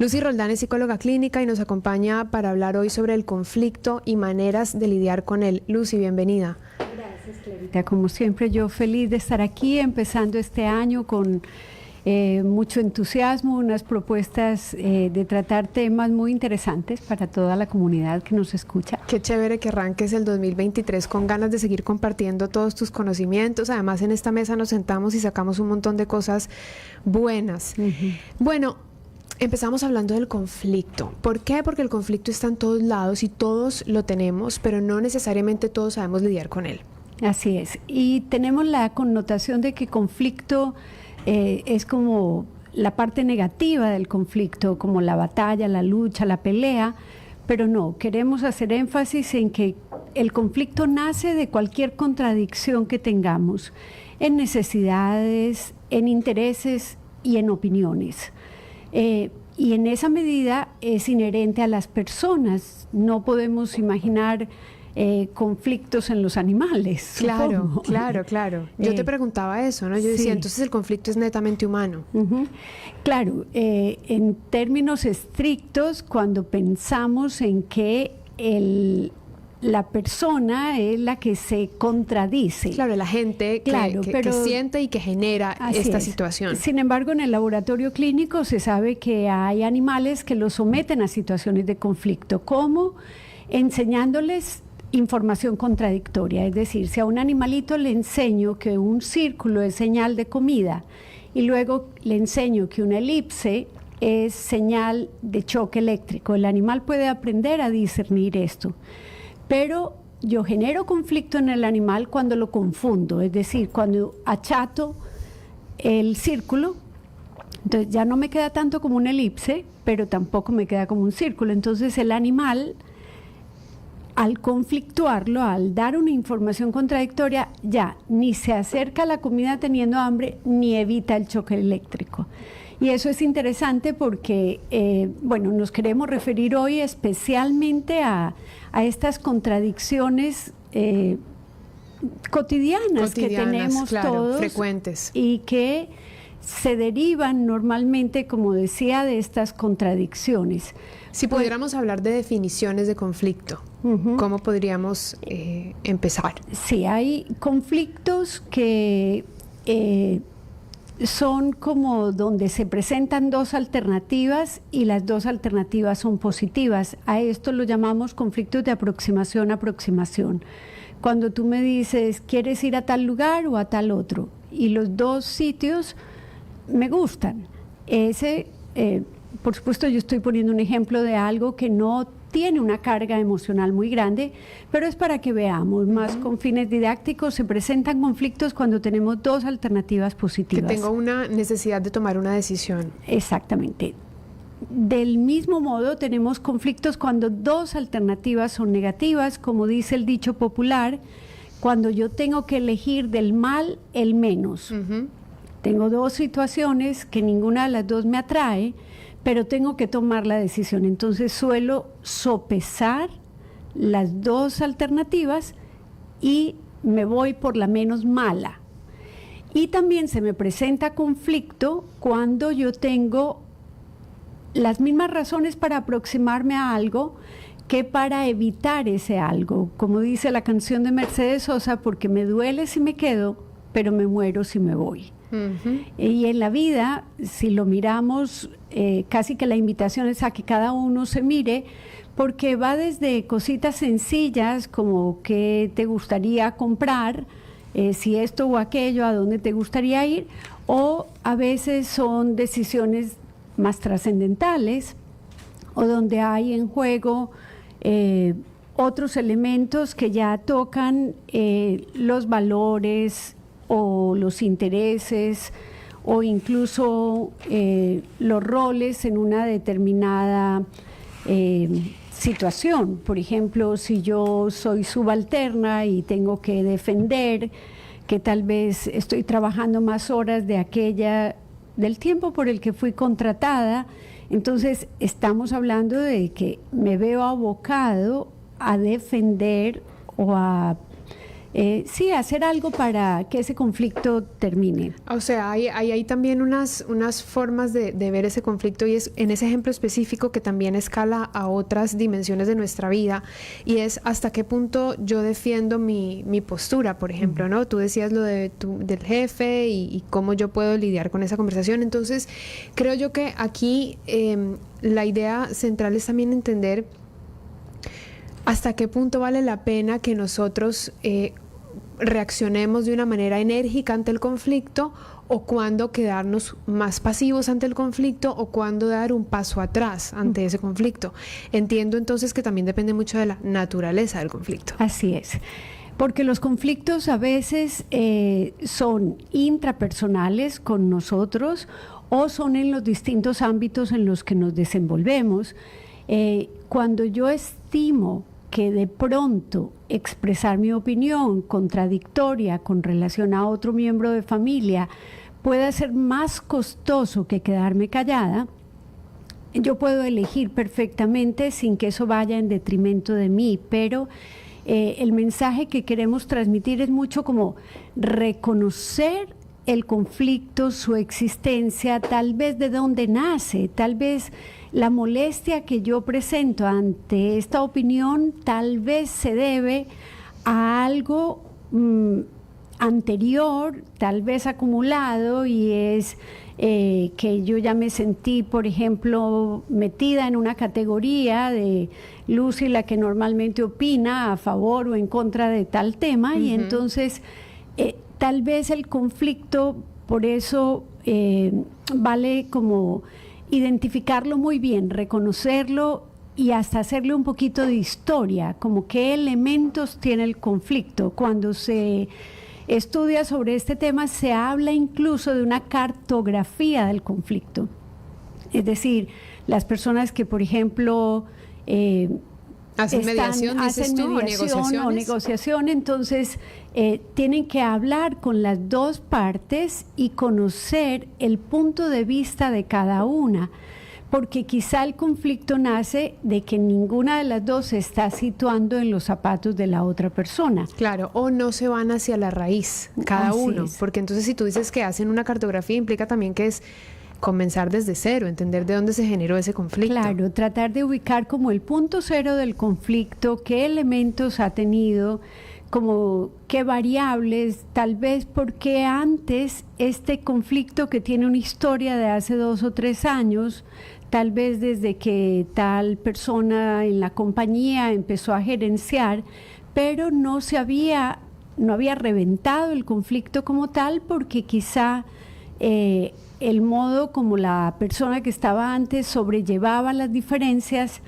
Lucy Roldán es psicóloga clínica y nos acompaña para hablar hoy sobre el conflicto y maneras de lidiar con él. Lucy, bienvenida. Gracias, Clarita. Como siempre, yo feliz de estar aquí, empezando este año con mucho entusiasmo, unas propuestas de tratar temas muy interesantes para toda la comunidad que nos escucha. Qué chévere que arranques el 2023 con ganas de seguir compartiendo todos tus conocimientos. Además, en esta mesa nos sentamos y sacamos un montón de cosas buenas. Bueno, empezamos hablando del conflicto. ¿Por qué? Porque el conflicto está en todos lados y todos lo tenemos, pero no necesariamente todos sabemos lidiar con él. Así es. Y tenemos la connotación de que conflicto es como la parte negativa del conflicto, como la batalla, la lucha, la pelea, pero no, queremos hacer énfasis en que el conflicto nace de cualquier contradicción que tengamos, en necesidades, en intereses y en opiniones. Y en esa medida es inherente a las personas. No podemos imaginar conflictos en los animales. Claro, supongo. claro. Yo te preguntaba eso, ¿no? Yo decía, entonces el conflicto es netamente humano. Claro, en términos estrictos, cuando pensamos en que la persona es la que se contradice. Claro, la gente que siente y que genera esta situación. Sin embargo, en el laboratorio clínico se sabe que hay animales que los someten a situaciones de conflicto, como enseñándoles información contradictoria. Es decir, si a un animalito le enseño que un círculo es señal de comida y luego le enseño que una elipse es señal de choque eléctrico, el animal puede aprender a discernir esto. Pero yo genero conflicto en el animal cuando lo confundo, es decir, cuando achato el círculo, entonces ya no me queda tanto como una elipse, pero tampoco me queda como un círculo. Entonces el animal, al conflictuarlo, al dar una información contradictoria, ya ni se acerca a la comida teniendo hambre, ni evita el choque eléctrico. Y eso es interesante porque, nos queremos referir hoy especialmente a estas contradicciones cotidianas que tenemos, claro, todos, frecuentes, y que se derivan normalmente, como decía, de estas contradicciones. Si pudiéramos hablar de definiciones de conflicto, ¿cómo podríamos empezar? Sí, hay conflictos que son como donde se presentan dos alternativas y las dos alternativas son positivas. A esto lo llamamos conflictos de aproximación. Cuando tú me dices, ¿quieres ir a tal lugar o a tal otro? Y los dos sitios me gustan. Por supuesto, yo estoy poniendo un ejemplo de algo que no tiene una carga emocional muy grande, pero es para que veamos, más con fines didácticos, se presentan conflictos cuando tenemos dos alternativas positivas. Que tengo una necesidad de tomar una decisión. Exactamente. Del mismo modo, tenemos conflictos cuando dos alternativas son negativas, como dice el dicho popular, cuando yo tengo que elegir del mal el menos. Tengo dos situaciones que ninguna de las dos me atrae, pero tengo que tomar la decisión. Entonces suelo sopesar las dos alternativas y me voy por la menos mala. Y también se me presenta conflicto cuando yo tengo las mismas razones para aproximarme a algo que para evitar ese algo. Como dice la canción de Mercedes Sosa, porque me duele si me quedo, pero me muero si me voy. Y en la vida, si lo miramos, casi que la invitación es a que cada uno se mire, porque va desde cositas sencillas como qué te gustaría comprar, si esto o aquello, a dónde te gustaría ir, o a veces son decisiones más trascendentales o donde hay en juego otros elementos que ya tocan los valores o los intereses o incluso los roles en una determinada situación. Por ejemplo, si yo soy subalterna y tengo que defender que tal vez estoy trabajando más horas del tiempo por el que fui contratada, entonces estamos hablando de que me veo abocado a defender o a sí, hacer algo para que ese conflicto termine. O sea, hay también unas formas de ver ese conflicto, y es en ese ejemplo específico que también escala a otras dimensiones de nuestra vida, y es hasta qué punto yo defiendo mi postura, por ejemplo, ¿no? Tú decías lo del jefe y cómo yo puedo lidiar con esa conversación. Entonces, creo yo que aquí la idea central es también entender hasta qué punto vale la pena que nosotros reaccionemos de una manera enérgica ante el conflicto, o cuándo quedarnos más pasivos ante el conflicto, o cuándo dar un paso atrás ante ese conflicto. Entiendo entonces que también depende mucho de la naturaleza del conflicto. Así es. Porque los conflictos a veces son intrapersonales con nosotros, o son en los distintos ámbitos en los que nos desenvolvemos. Cuando yo estimo que de pronto expresar mi opinión contradictoria con relación a otro miembro de familia pueda ser más costoso que quedarme callada, yo puedo elegir perfectamente sin que eso vaya en detrimento de mí, pero el mensaje que queremos transmitir es mucho como reconocer el conflicto, su existencia, tal vez de dónde nace, tal vez la molestia que yo presento ante esta opinión tal vez se debe a algo anterior, tal vez acumulado, y es que yo ya me sentí, por ejemplo, metida en una categoría de Lucy, la que normalmente opina a favor o en contra de tal tema, y entonces tal vez el conflicto, por eso vale como identificarlo muy bien, reconocerlo y hasta hacerle un poquito de historia, como qué elementos tiene el conflicto. Cuando se estudia sobre este tema, se habla incluso de una cartografía del conflicto. Es decir, las personas que, por ejemplo, hacen mediación, dices tú, o negociación, entonces tienen que hablar con las dos partes y conocer el punto de vista de cada una, porque quizá el conflicto nace de que ninguna de las dos se está situando en los zapatos de la otra persona. Claro, o no se van hacia la raíz, cada uno, porque entonces si tú dices que hacen una cartografía, implica también que es comenzar desde cero, entender de dónde se generó ese conflicto. Claro, tratar de ubicar como el punto cero del conflicto, qué elementos ha tenido, como qué variables, tal vez porque antes este conflicto que tiene una historia de hace 2 o 3 años, tal vez desde que tal persona en la compañía empezó a gerenciar, pero no había reventado el conflicto como tal, porque quizá el modo como la persona que estaba antes sobrellevaba las diferencias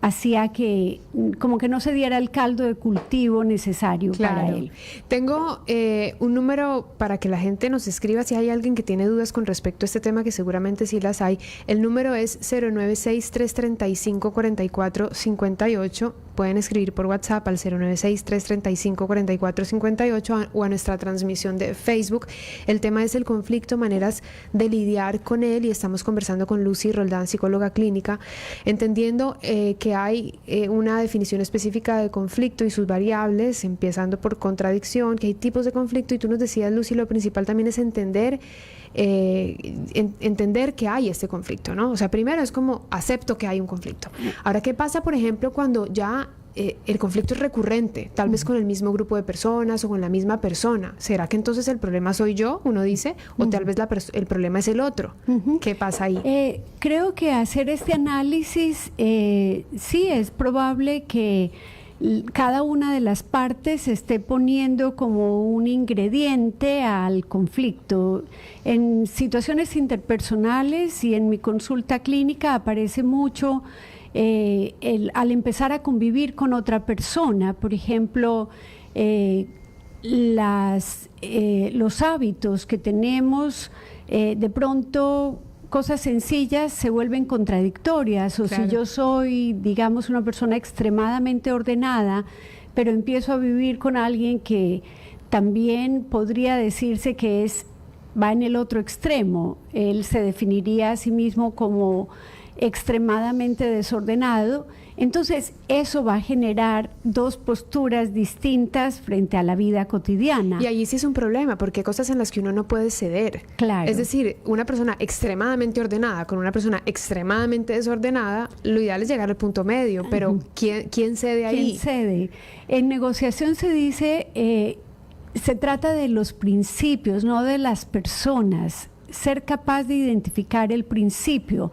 hacía que como que no se diera el caldo de cultivo necesario para él. Tengo un número para que la gente nos escriba si hay alguien que tiene dudas con respecto a este tema, que seguramente sí las hay. El número es 096-335-4458. Pueden escribir por WhatsApp al 096-335-4458 o a nuestra transmisión de Facebook. El tema es el conflicto, maneras de lidiar con él, y estamos conversando con Lucy Roldán, psicóloga clínica, entendiendo que hay una definición específica de conflicto y sus variables, empezando por contradicción, que hay tipos de conflicto, y tú nos decías, Lucy, lo principal también es entender que hay este conflicto, ¿no? O sea, primero es como acepto que hay un conflicto. Ahora, ¿qué pasa, por ejemplo, cuando ya el conflicto es recurrente, tal vez con el mismo grupo de personas o con la misma persona? ¿Será que entonces el problema soy yo, uno dice, o tal vez el problema es el otro? ¿Qué pasa ahí? Creo que hacer este análisis, sí es probable que cada una de las partes esté poniendo como un ingrediente al conflicto. En situaciones interpersonales y en mi consulta clínica aparece mucho al empezar a convivir con otra persona, por ejemplo, los hábitos que tenemos, de pronto cosas sencillas se vuelven contradictorias, o claro. Si yo soy, digamos, una persona extremadamente ordenada, pero empiezo a vivir con alguien que también podría decirse que va en el otro extremo, él se definiría a sí mismo como extremadamente desordenado. Entonces, eso va a generar dos posturas distintas frente a la vida cotidiana. Y allí sí es un problema, porque hay cosas en las que uno no puede ceder. Claro. Es decir, una persona extremadamente ordenada con una persona extremadamente desordenada, lo ideal es llegar al punto medio, pero ¿quién cede ahí? ¿Quién cede? En negociación se dice, se trata de los principios, no de las personas. Ser capaz de identificar el principio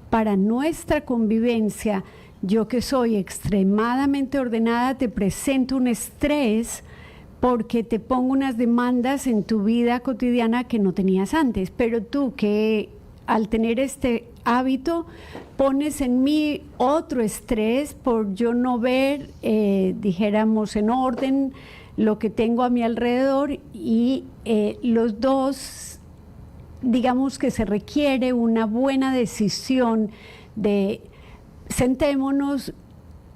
para nuestra convivencia. Yo que soy extremadamente ordenada, te presento un estrés porque te pongo unas demandas en tu vida cotidiana que no tenías antes. Pero tú que al tener este hábito pones en mí otro estrés por yo no ver, dijéramos, en orden lo que tengo a mi alrededor y los dos, digamos que se requiere una buena decisión de sentémonos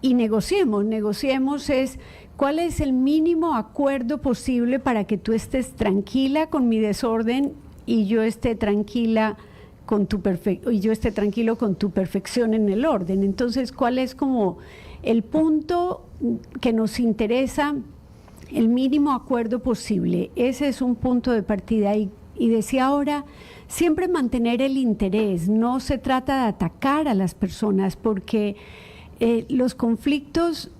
y negociemos. Negociemos es cuál es el mínimo acuerdo posible para que tú estés tranquila con mi desorden y yo esté tranquila con y yo esté tranquilo con tu perfección en el orden. Entonces, ¿cuál es como el punto que nos interesa? El mínimo acuerdo posible. Ese es un punto de partida y decía ahora, siempre mantener el interés, no se trata de atacar a las personas porque los conflictos,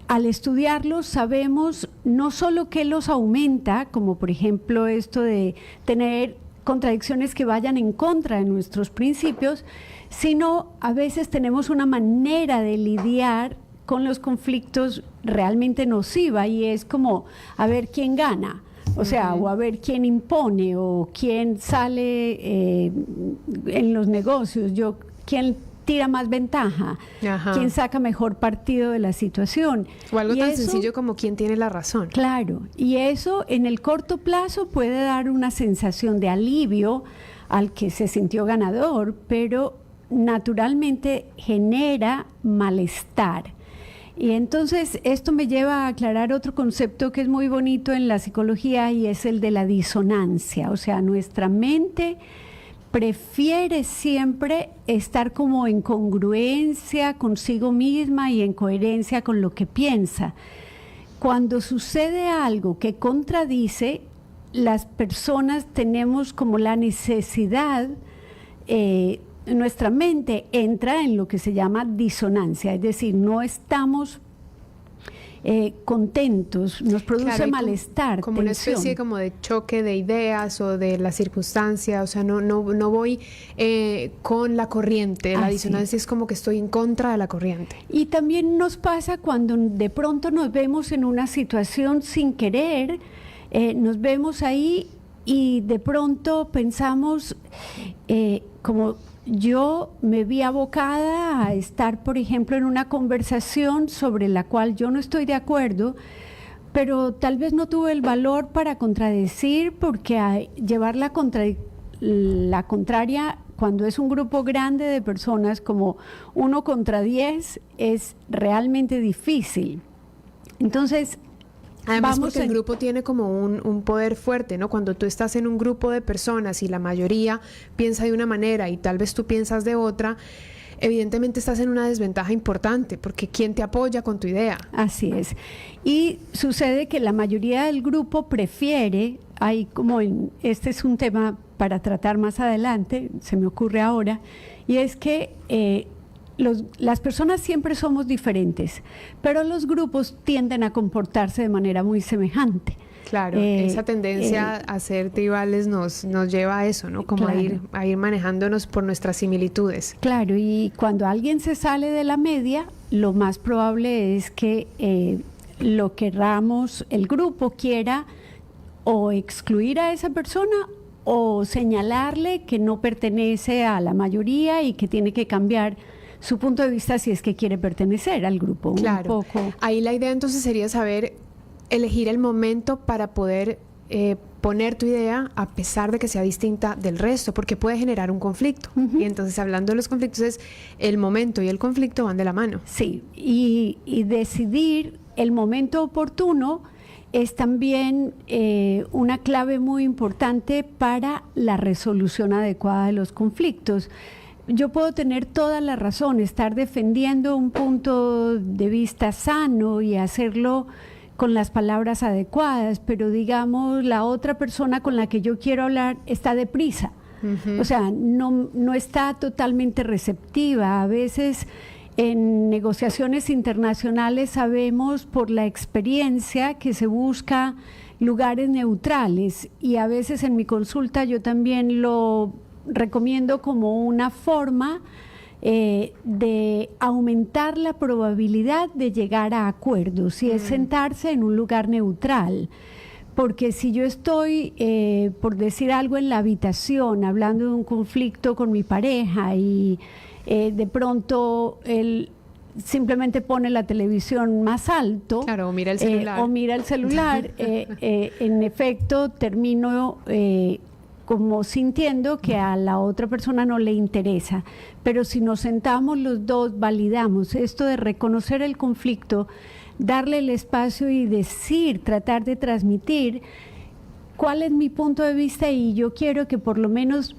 al estudiarlos sabemos no solo que los aumenta, como por ejemplo esto de tener contradicciones que vayan en contra de nuestros principios, sino a veces tenemos una manera de lidiar con los conflictos realmente nociva y es como a ver quién gana. O sea, o a ver quién impone o quién sale en los negocios, quién tira más ventaja, quién saca mejor partido de la situación. O algo tan sencillo como quién tiene la razón. Claro, y eso en el corto plazo puede dar una sensación de alivio al que se sintió ganador, pero naturalmente genera malestar. Y entonces esto me lleva a aclarar otro concepto que es muy bonito en la psicología y es el de la disonancia. O sea, nuestra mente prefiere siempre estar como en congruencia consigo misma y en coherencia con lo que piensa. Cuando sucede algo que contradice, las personas tenemos como la necesidad, nuestra mente entra en lo que se llama disonancia, es decir, no estamos contentos, nos produce malestar, como una especie como de choque de ideas o de la circunstancia, o sea, no voy con la corriente, la disonancia es como que estoy en contra de la corriente. Y también nos pasa cuando de pronto nos vemos en una situación sin querer, nos vemos ahí y de pronto pensamos como yo me vi abocada a estar, por ejemplo, en una conversación sobre la cual yo no estoy de acuerdo, pero tal vez no tuve el valor para contradecir, porque llevar la contraria cuando es un grupo grande de personas como 1 contra 10 es realmente difícil. Entonces, además porque el grupo tiene como un poder fuerte, ¿no? Cuando tú estás en un grupo de personas y la mayoría piensa de una manera y tal vez tú piensas de otra, evidentemente estás en una desventaja importante porque ¿quién te apoya con tu idea? Así es. Y sucede que la mayoría del grupo prefiere, este es un tema para tratar más adelante, se me ocurre ahora, y es que las personas siempre somos diferentes, pero los grupos tienden a comportarse de manera muy semejante. Claro, esa tendencia a ser tribales nos lleva a eso, ¿no? Como claro. a ir manejándonos por nuestras similitudes. Claro, y cuando alguien se sale de la media, lo más probable es que lo querramos, el grupo quiera o excluir a esa persona o señalarle que no pertenece a la mayoría y que tiene que cambiar su punto de vista si es que quiere pertenecer al grupo. Claro. Un poco. Ahí la idea entonces sería saber elegir el momento para poder poner tu idea a pesar de que sea distinta del resto, porque puede generar un conflicto. Y entonces, hablando de los conflictos, es el momento y el conflicto van de la mano. Sí, y decidir el momento oportuno es también una clave muy importante para la resolución adecuada de los conflictos. yo puedo tener toda la razón, estar defendiendo un punto de vista sano y hacerlo con las palabras adecuadas, pero digamos, la otra persona con la que yo quiero hablar está deprisa. O sea, no está totalmente receptiva. A veces en negociaciones internacionales sabemos por la experiencia que se busca lugares neutrales, y a veces en mi consulta yo también lo recomiendo como una forma de aumentar la probabilidad de llegar a acuerdos, y es sentarse en un lugar neutral. Porque si yo estoy, por decir algo, en la habitación, hablando de un conflicto con mi pareja y de pronto él simplemente pone la televisión más alto, claro, o mira el celular, en efecto termino como sintiendo que a la otra persona no le interesa. Pero si nos sentamos los dos, validamos esto de reconocer el conflicto, darle el espacio y decir, tratar de transmitir cuál es mi punto de vista, y yo quiero que por lo menos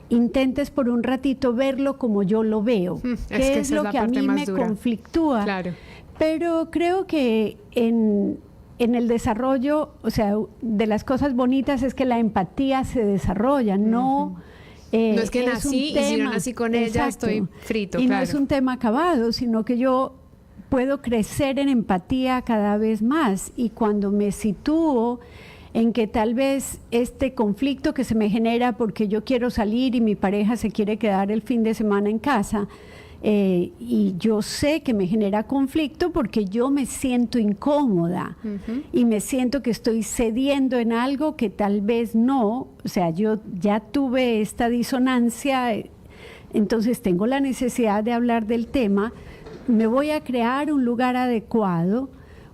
intentes por un ratito verlo como yo lo veo, que es lo que a mí me conflictúa. Claro. Pero creo que en el desarrollo, o sea, de las cosas bonitas es que la empatía se desarrolla, no es que nací, y si no nací con ella, estoy frito. Y claro. no es un tema acabado, sino que yo puedo crecer en empatía cada vez más, y cuando me sitúo en que tal vez este conflicto que se me genera porque yo quiero salir y mi pareja se quiere quedar el fin de semana en casa, y yo sé que me genera conflicto porque yo me siento incómoda y me siento que estoy cediendo en algo que tal vez no, o sea, yo ya tuve esta disonancia, entonces tengo la necesidad de hablar del tema. Me voy a crear un lugar adecuado,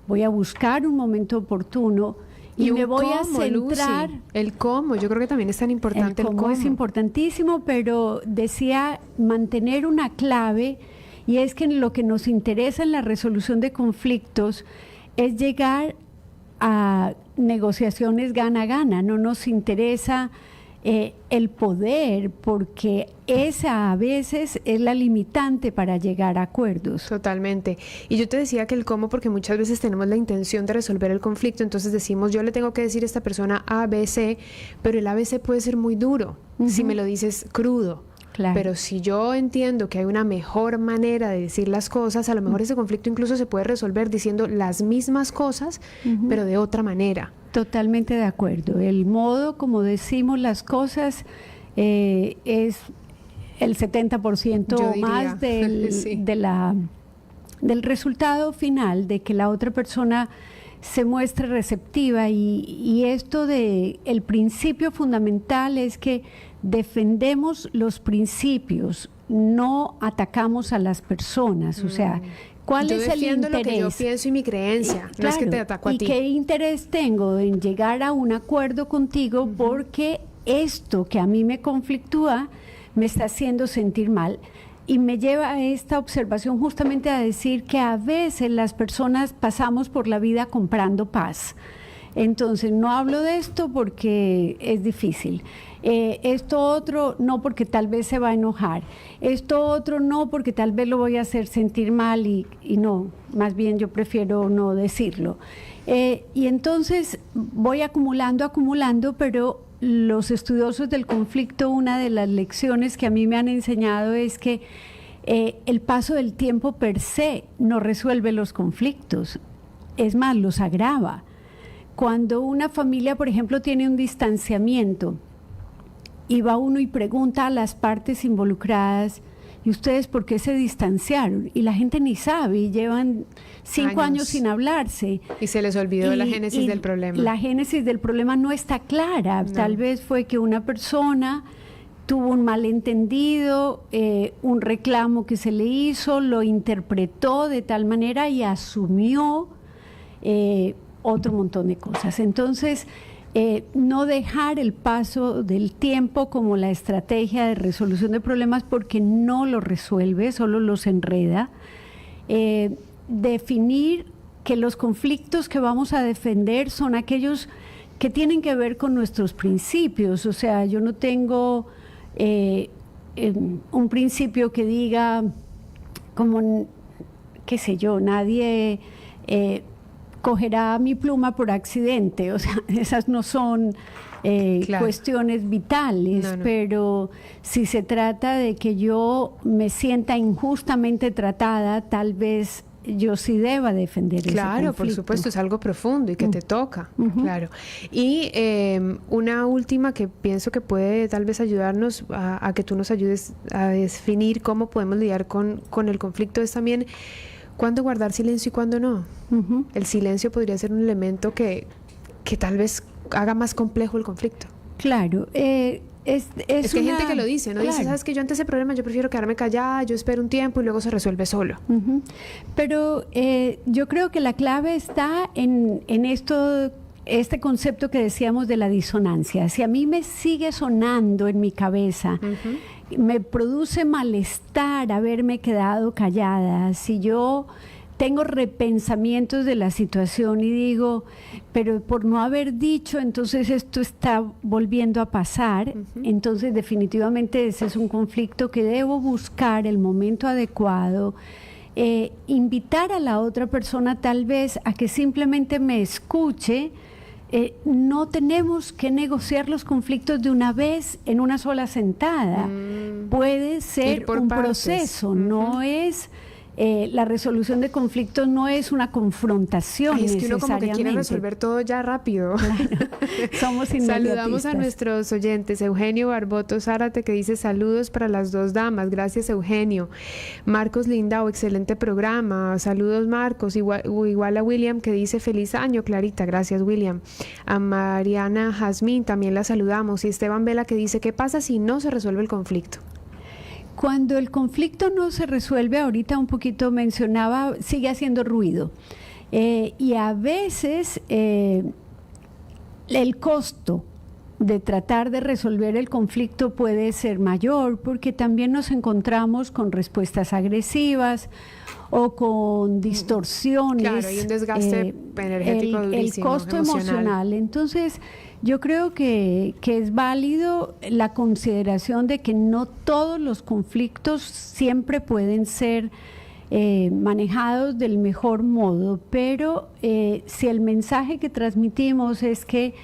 voy a buscar un momento oportuno y me voy a centrar. Lucy, el cómo, yo creo que también es tan importante. El cómo es importantísimo, pero decía mantener una clave, y es que lo que nos interesa en la resolución de conflictos es llegar a negociaciones gana-gana. No nos interesa el poder, porque esa a veces es la limitante para llegar a acuerdos. Totalmente. Y yo te decía que el cómo, porque muchas veces tenemos la intención de resolver el conflicto, entonces decimos, yo le tengo que decir a esta persona A, B, C, pero el A, B, C puede ser muy duro si me lo dices crudo. Claro. Pero si yo entiendo que hay una mejor manera de decir las cosas, a lo mejor ese conflicto incluso se puede resolver diciendo las mismas cosas, pero de otra manera. Totalmente de acuerdo. El modo como decimos las cosas es el 70% o más sí. del resultado final, de que la otra persona se muestre receptiva, y esto de el principio fundamental es que defendemos los principios, no atacamos a las personas. O sea, ¿cuál es el interés? Lo que yo pienso y mi creencia, no es que te ataco a ti. ¿Y qué interés tengo en llegar a un acuerdo contigo porque esto que a mí me conflictúa me está haciendo sentir mal? Y me lleva a esta observación justamente a decir que a veces las personas pasamos por la vida comprando paz. Entonces, no hablo de esto porque es difícil. Esto otro no, porque tal vez se va a enojar. Esto otro no, porque tal vez lo voy a hacer sentir mal, y no, más bien yo prefiero no decirlo. Y entonces voy acumulando, pero los estudiosos del conflicto, una de las lecciones que a mí me han enseñado es que el paso del tiempo per se no resuelve los conflictos, es más, los agrava. Cuando una familia, por ejemplo, tiene un distanciamiento y va uno y pregunta a las partes involucradas, ¿y ustedes por qué se distanciaron? Y la gente ni sabe, y llevan 5 años sin hablarse. Y se les olvidó la génesis del problema. La génesis del problema no está clara. No. Tal vez fue que una persona tuvo un malentendido, un reclamo que se le hizo, lo interpretó de tal manera y asumió otro montón de cosas. Entonces, no dejar el paso del tiempo como la estrategia de resolución de problemas, porque no lo resuelve, solo los enreda. Definir que los conflictos que vamos a defender son aquellos que tienen que ver con nuestros principios. O sea, yo no tengo un principio que diga, como, qué sé yo, nadie cogerá mi pluma por accidente, o sea, esas no son Claro. cuestiones vitales, No, no. pero si se trata de que yo me sienta injustamente tratada, tal vez yo sí deba defender ese Claro, por conflicto. supuesto, es algo profundo y que te toca, claro. Y una última que pienso que puede tal vez ayudarnos a que tú nos ayudes a definir cómo podemos lidiar con el conflicto es también cuándo guardar silencio y cuándo no. Ujú. El silencio podría ser un elemento que tal vez haga más complejo el conflicto. Claro, es Es que hay gente una- que lo dice, ¿no? Dice, claro. ¿sabes que yo ante ese problema yo prefiero quedarme callada, yo espero un tiempo y luego se resuelve solo? Ujú. Pero yo creo que la clave está en esto, este concepto que decíamos de la disonancia. Si a mí me sigue sonando en mi cabeza, me produce malestar haberme quedado callada, si yo tengo repensamientos de la situación y digo, pero por no haber dicho, entonces esto está volviendo a pasar, entonces definitivamente ese es un conflicto que debo buscar el momento adecuado, invitar a la otra persona tal vez a que simplemente me escuche. No tenemos que negociar los conflictos de una vez en una sola sentada. Puede Ir ser por un partes. proceso, no es la resolución de conflictos no es una confrontación Ay, es que uno como que quiere necesariamente. resolver todo ya rápido. Somos Saludamos a inmediatistas. nuestros oyentes. Eugenio Barboto Zárate que dice saludos para las dos damas. Gracias, Eugenio. Marcos Lindau, excelente programa. Saludos, Marcos. Igual a William que dice feliz año, Clarita. Gracias, William. A Mariana Jazmín también la saludamos. Y Esteban Vela que dice ¿qué pasa si no se resuelve el conflicto? Cuando el conflicto no se resuelve, ahorita un poquito mencionaba, sigue haciendo ruido. Y a veces el costo de tratar de resolver el conflicto puede ser mayor porque también nos encontramos con respuestas agresivas o con distorsiones. Claro, hay un desgaste energético el durísimo, costo emocional. emocional. Entonces, yo creo que es válido la consideración de que no todos los conflictos siempre pueden ser manejados del mejor modo, pero si el mensaje que transmitimos es que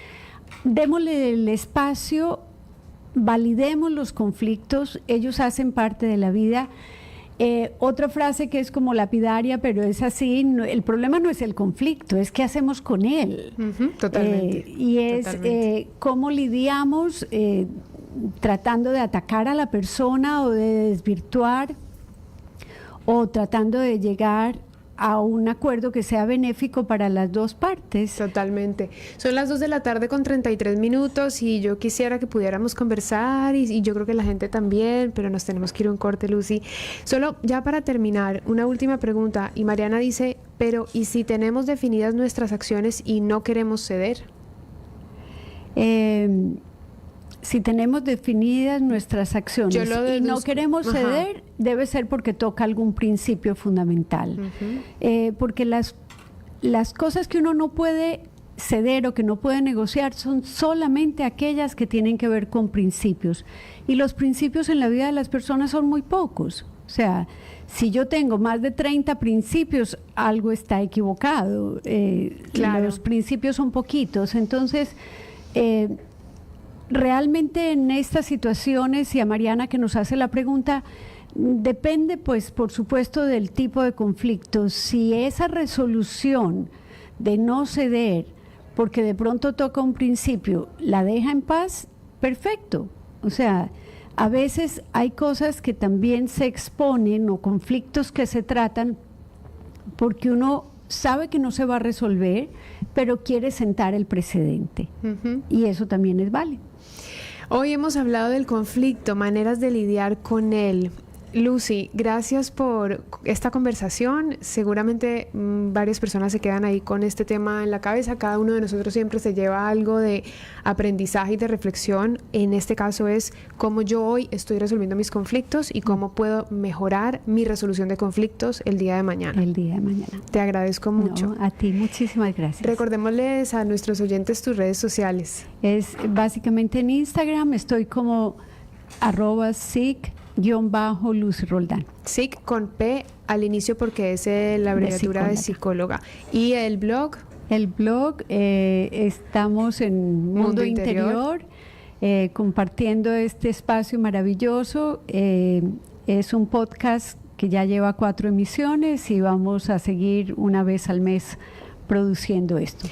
démosle el espacio, validemos los conflictos, ellos hacen parte de la vida. Otra frase que es como lapidaria, pero es así, el problema no es el conflicto, es qué hacemos con él. Totalmente. Y es totalmente. cómo lidiamos tratando de atacar a la persona o de desvirtuar o tratando de llegar a un acuerdo que sea benéfico para las dos partes. Totalmente. Son las 2 de la tarde con 33 minutos y yo quisiera que pudiéramos conversar y yo creo que la gente también, pero nos tenemos que ir a un corte, Lucy. Solo ya para terminar, una última pregunta. Y Mariana dice, pero ¿y si tenemos definidas nuestras acciones y no queremos ceder? Si tenemos definidas nuestras acciones Yo lo y no deduzco. queremos Ajá. ceder, debe ser porque toca algún principio fundamental. Porque las cosas que uno no puede ceder o que no puede negociar son solamente aquellas que tienen que ver con principios. Y los principios en la vida de las personas son muy pocos. O sea, si yo tengo más de 30 principios, algo está equivocado. Claro. Los principios son poquitos. Entonces, realmente en estas situaciones, y a Mariana que nos hace la pregunta, depende pues por supuesto del tipo de conflicto. Si esa resolución de no ceder, porque de pronto toca un principio, la deja en paz, perfecto. O sea, a veces hay cosas que también se exponen o conflictos que se tratan porque uno sabe que no se va a resolver, pero quiere sentar el precedente. Y eso también es válido. Hoy hemos hablado del conflicto, maneras de lidiar con él. Lucy, gracias por esta conversación. Seguramente varias personas se quedan ahí con este tema en la cabeza. Cada uno de nosotros siempre se lleva algo de aprendizaje y de reflexión. En este caso es cómo yo hoy estoy resolviendo mis conflictos y cómo puedo mejorar mi resolución de conflictos el día de mañana. El día de mañana. Te agradezco mucho. No, a ti, muchísimas gracias. Recordémosles a nuestros oyentes tus redes sociales. Es básicamente en Instagram, estoy como @sic Lucy Roldán. SIC con P al inicio porque es la abreviatura de psicóloga. ¿Y el blog? El blog, estamos en Mundo Interior, compartiendo este espacio maravilloso. Es un podcast que ya lleva 4 emisiones y vamos a seguir una vez al mes produciendo esto.